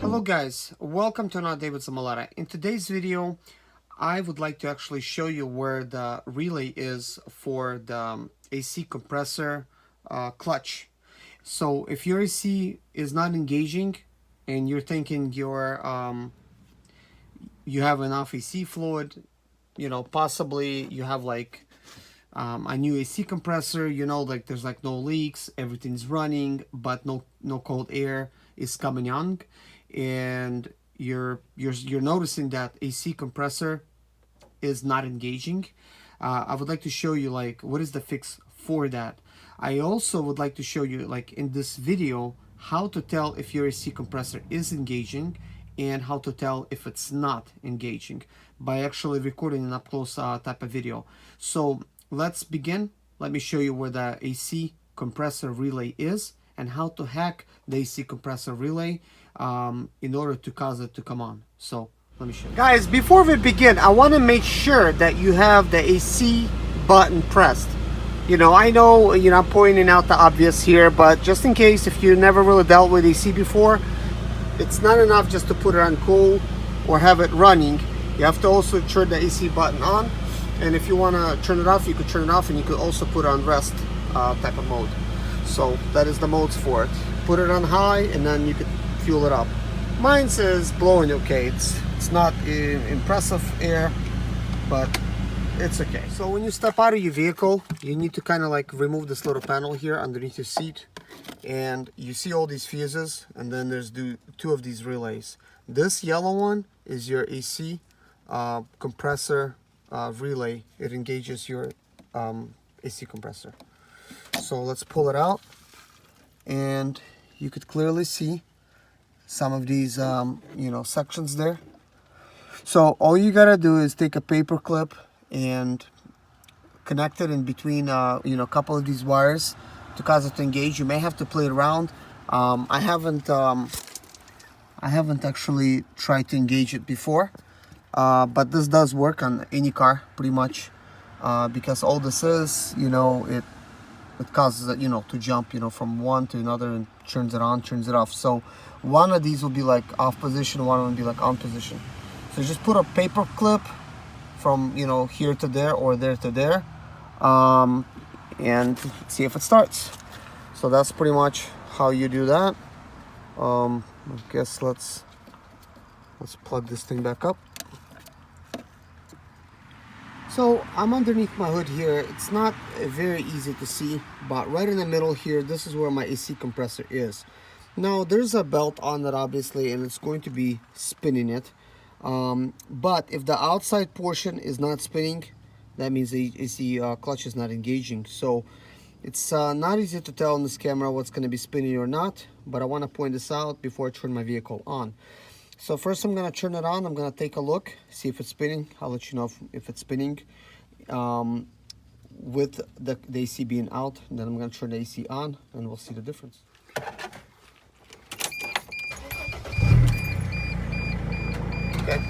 Hello guys, welcome to another day with Zimaleta. In today's video, I would like to actually show you where the relay is for the AC compressor clutch. So if your AC is not engaging and you're thinking you have enough AC fluid, you know, possibly you have like a new AC compressor, you know, like there's like no leaks, everything's running, but no cold air is coming on, and you're noticing that AC compressor is not engaging. I would like to show you like what is the fix for that. I also would like to show you like in this video how to tell if your AC compressor is engaging and how to tell if it's not engaging by actually recording an up close type of video. So let's begin. Let me show you where the AC compressor relay is and how to hack the AC compressor relay in order to cause it to come on. So let me show you. Guys, before we begin, I want to make sure that you have the AC button pressed. You know, I know, you know, I'm pointing out the obvious here, but just in case if you never really dealt with AC before, it's not enough just to put it on cool or have it running. You have to also turn the AC button on, and if you want to turn it off, you could turn it off, and you could also put it on rest type of mode. So that is the modes for it. Put it on high and then you could fuel it up. Mine says blowing okay. It's not impressive air, but it's okay. So when you step out of your vehicle, you need to kind of like remove this little panel here underneath your seat, and you see all these fuses, and then there's two of these relays. This yellow one is your AC compressor relay. It engages your AC compressor. So let's pull it out, and you could clearly see some of these you know, sections there. So all you gotta do is take a paper clip and connect it in between you know, a couple of these wires to cause it to engage. You may have to play it around. I haven't actually tried to engage it before, but this does work on any car pretty much, because all this is, you know, it causes it, you know, to jump, you know, from one to another, and turns it on, turns it off. So one of these will be like off position, one will be like on position. So just put a paper clip from, you know, here to there or there to there, and see if it starts. So that's pretty much how you do that. I guess let's plug this thing back up. So I'm underneath my hood here. It's not very easy to see, but right in the middle here, this is where my AC compressor is. Now there's a belt on it obviously, and it's going to be spinning it. But if the outside portion is not spinning, that means the AC clutch is not engaging. So it's not easy to tell on this camera what's going to be spinning or not, but I want to point this out before I turn my vehicle on. So first I'm going to turn it on. I'm going to take a look, see if it's spinning. I'll let you know if it's spinning with the AC being out. And then I'm going to turn the AC on, and we'll see the difference. Okay.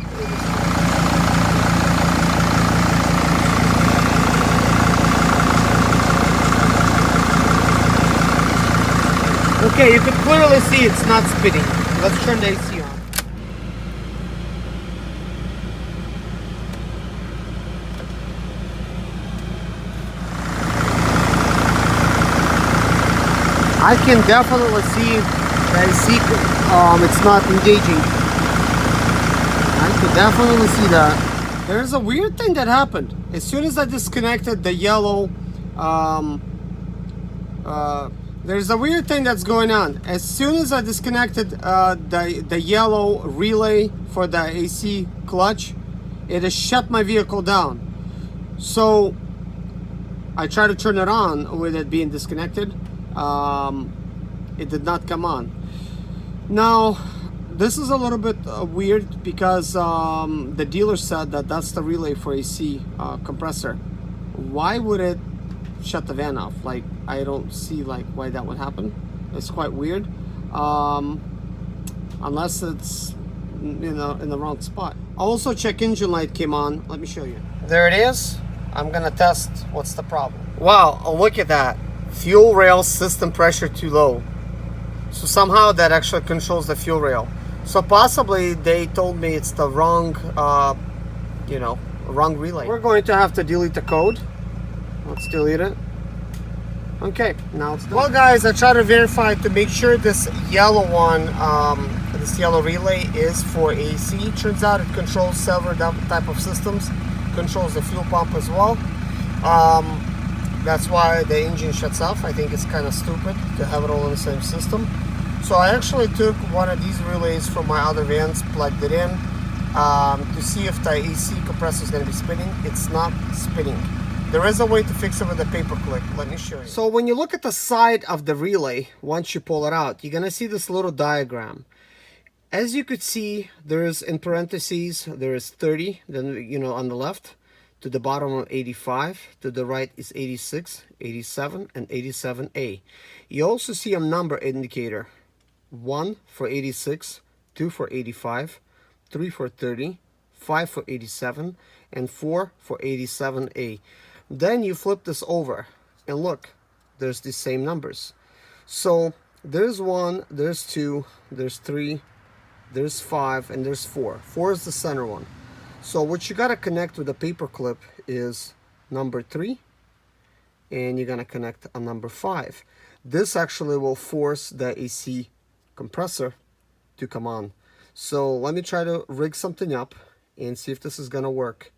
Okay, you can clearly see it's not spinning. Let's turn the AC on. I can definitely see the AC, it's not engaging. I could definitely see that. There's a weird thing that happened. As soon as I disconnected the yellow, there's a weird thing that's going on. As soon as I disconnected the yellow relay for the AC clutch, it has shut my vehicle down. So I tried to turn it on with it being disconnected. It did not come on. Now this is a little bit weird because the dealer said that that's the relay for AC compressor. Why would it shut the van off? Like, I don't see like why that would happen. It's quite weird, unless it's, you know, in the wrong spot. Also, check engine light came on. Let me show you. There it is. I'm gonna test what's the problem. Wow, look at that. fuel rail system pressure too low. So somehow that actually controls the fuel rail. So possibly they told me it's the wrong, you know, wrong relay. We're going to have to delete the code. Let's delete it. Okay, now it's done. Well guys, I tried to verify to make sure this yellow one, this yellow relay is for AC. Turns out it controls several type of systems. Controls the fuel pump as well. That's why the engine shuts off. I think it's kind of stupid to have it all in the same system. So I actually took one of these relays from my other vans, plugged it in to see if the AC compressor is going to be spinning. It's not spinning. There is a way to fix it with a paper clip. Let me show you. So when you look at the side of the relay, once you pull it out, you're going to see this little diagram. As you could see, there is in parentheses, there is 30, then, you know, on the left, to the bottom of 85, to the right is 86, 87, and 87A. You also see a number indicator. 1 for 86, 2 for 85, 3 for 30, 5 for 87, and 4 for 87A. Then you flip this over and look, there's the same numbers. So there's 1, there's 2, there's 3, there's 5, and there's 4. 4 is the center one. So what you got to connect with a paper clip is number 3, and you're going to connect a number 5. This actually will force the AC compressor to come on. So let me try to rig something up and see if this is gonna work,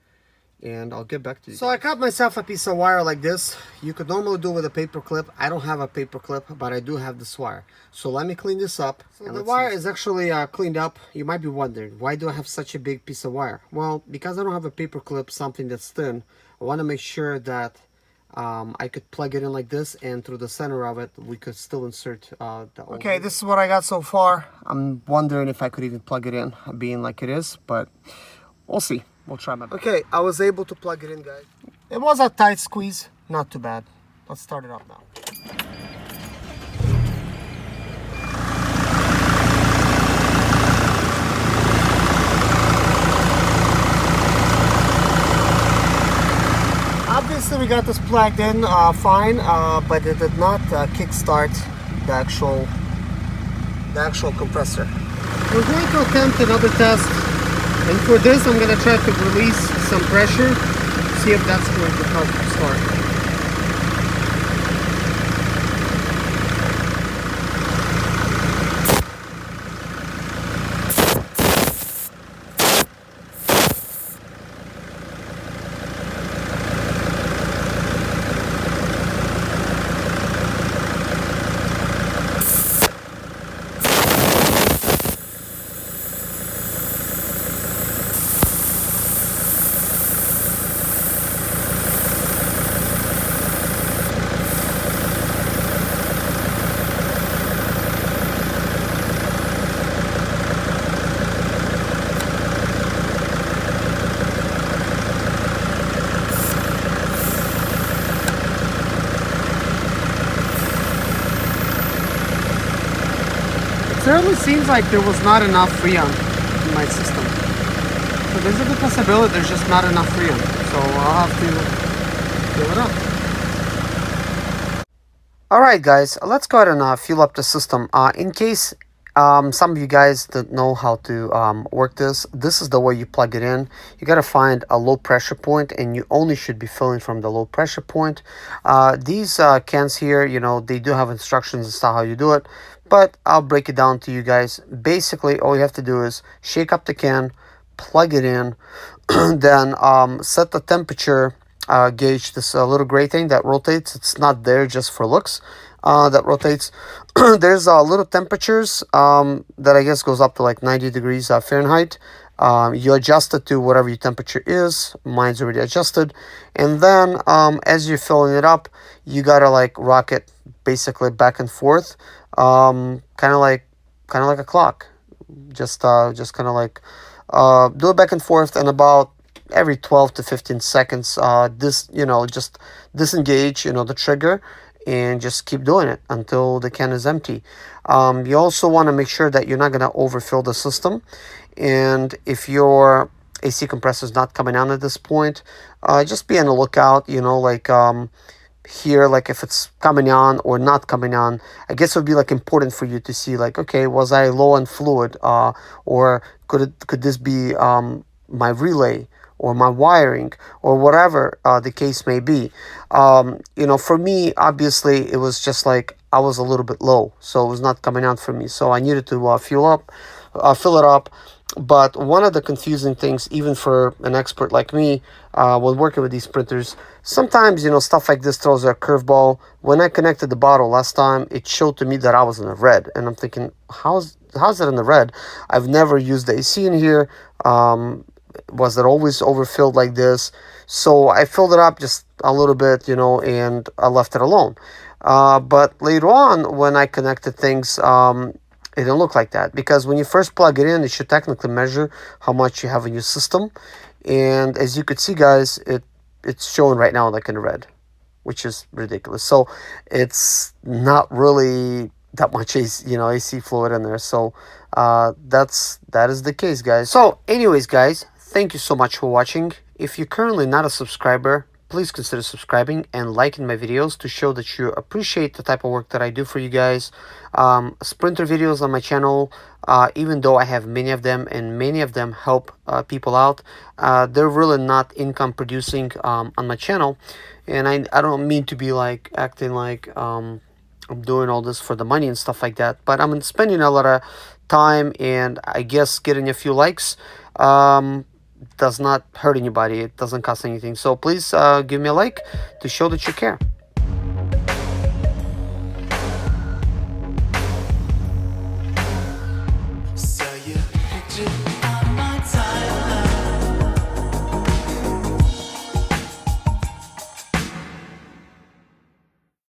and I'll get back to you. So I cut myself a piece of wire like this. You could normally do with a paper clip. I don't have a paper clip, but I do have this wire. So let me clean this up. So the wire is actually cleaned up. You might be wondering, why do I have such a big piece of wire? Well, because I don't have a paper clip, something that's thin, I want to make sure that I could plug it in like this, and through the center of it we could still insert the old. Okay, this is what I got so far. I'm wondering if I could even plug it in being like it is, but we'll see. We'll try my best. Okay, I was able to plug it in, guys. It was a tight squeeze, not too bad. Let's start it up now. Obviously we got this plugged in fine, but it did not kickstart the actual compressor. We're going to attempt another test, and for this I'm going to try to release some pressure, see if that's going to help start. It certainly seems like there was not enough Freon in my system. So there's a good possibility there's just not enough Freon. So I'll have to fill it up. Alright guys, let's go ahead and fuel up the system. In case some of you guys don't know how to work this, this is the way you plug it in. You got to find a low pressure point, and you only should be filling from the low pressure point. These cans here, you know, they do have instructions as to how you do it, but I'll break it down to you guys. Basically, all you have to do is shake up the can, plug it in, then set the temperature gauge, this little gray thing that rotates. It's not there just for looks. That rotates. There's little temperatures that I guess goes up to like 90 degrees Fahrenheit. You adjust it to whatever your temperature is. Mine's already adjusted. And then as you're filling it up, you gotta like rock it basically back and forth, kind of like a clock. Just kind of like do it back and forth, and about every 12 to 15 seconds, just disengage, the trigger, and just keep doing it until the can is empty. You also want to make sure that you're not going to overfill the system. And if your AC compressor is not coming on at this point, just be on the lookout, here, like if it's coming on or not coming on. I guess it would be like important for you to see like, okay, was I low on fluid, or could this be my relay or my wiring or whatever the case may be. For me, obviously it was just like I was a little bit low, so it was not coming out for me, so I needed to fill it up. But one of the confusing things, even for an expert like me, when working with these printers, sometimes, stuff like this throws a curveball. When I connected the bottle last time, it showed to me that I was in the red. And I'm thinking, how's it in the red? I've never used the AC in here. Was it always overfilled like this? So I filled it up just a little bit, and I left it alone. But later on, when I connected things, it didn't look like that, because when you first plug it in, it should technically measure how much you have in your system. And as you could see, guys, it's showing right now like in red, which is ridiculous. So it's not really that much AC fluid in there. So that is the case, guys. So anyways, guys, thank you so much for watching. If you're currently not a subscriber, please consider subscribing and liking my videos to show that you appreciate the type of work that I do for you guys. Sprinter videos on my channel, even though I have many of them and many of them help people out, they're really not income producing on my channel. And I don't mean to be like acting like I'm doing all this for the money and stuff like that, but I'm spending a lot of time, and I guess getting a few likes does not hurt anybody. It doesn't cost anything. So please give me a like to show that you care.